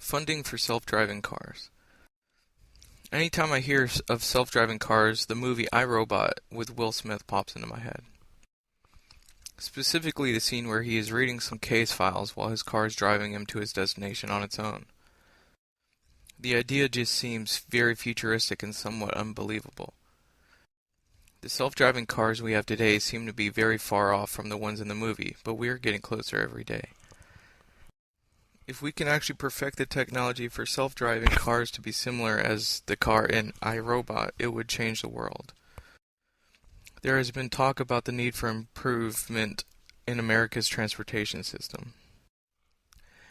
Funding for self-driving cars. Anytime I hear of self-driving cars, the movie I, Robot with Will Smith pops into my head. Specifically the scene where he is reading some case files while his car is driving him to his destination on its own. The idea just seems very futuristic and somewhat unbelievable. The self-driving cars we have today seem to be very far off from the ones in the movie, but we are getting closer every day. If we can actually perfect the technology for self-driving cars to be similar as the car in I, Robot, it would change the world. There has been talk about the need for improvement in America's transportation system.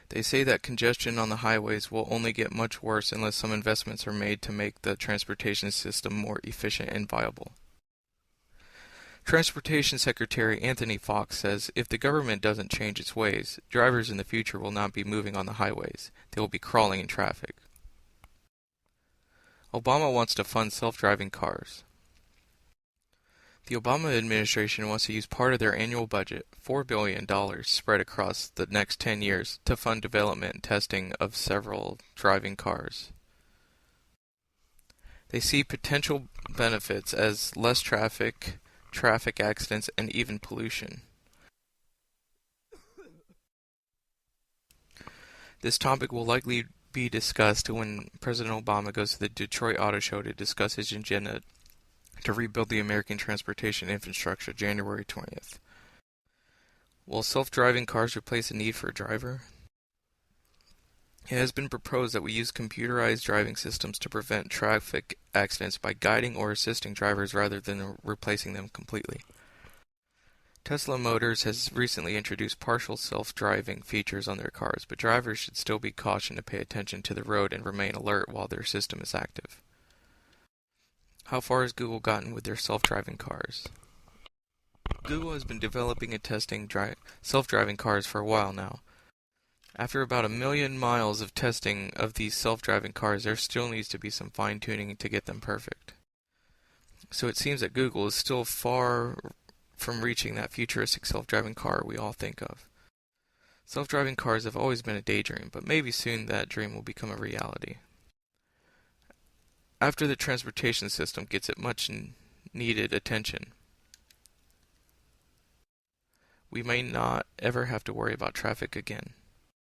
They say that congestion on the highways will only get much worse unless some investments are made to make the transportation system more efficient and viable. Transportation Secretary Anthony Fox says if the government doesn't change its ways, drivers in the future will not be moving on the highways. They will be crawling in traffic. Obama wants to fund self-driving cars. The Obama administration wants to use part of their annual budget, $4 billion spread across the next 10 years, to fund development and testing of several driving cars. They see potential benefits as less traffic accidents, and even pollution. This topic will likely be discussed when President Obama goes to the Detroit Auto Show to discuss his agenda to rebuild the American transportation infrastructure January 20th. Will self-driving cars replace the need for a driver? It has been proposed that we use computerized driving systems to prevent traffic accidents by guiding or assisting drivers rather than replacing them completely. Tesla Motors has recently introduced partial self-driving features on their cars, but drivers should still be cautioned to pay attention to the road and remain alert while their system is active. How far has Google gotten with their self-driving cars? Google has been developing and testing self-driving cars for a while now. After about 1 million miles of testing of these self-driving cars, there still needs to be some fine-tuning to get them perfect. So it seems that Google is still far from reaching that futuristic self-driving car we all think of. Self-driving cars have always been a daydream, but maybe soon that dream will become a reality. After the transportation system gets its much needed attention, we may not ever have to worry about traffic again.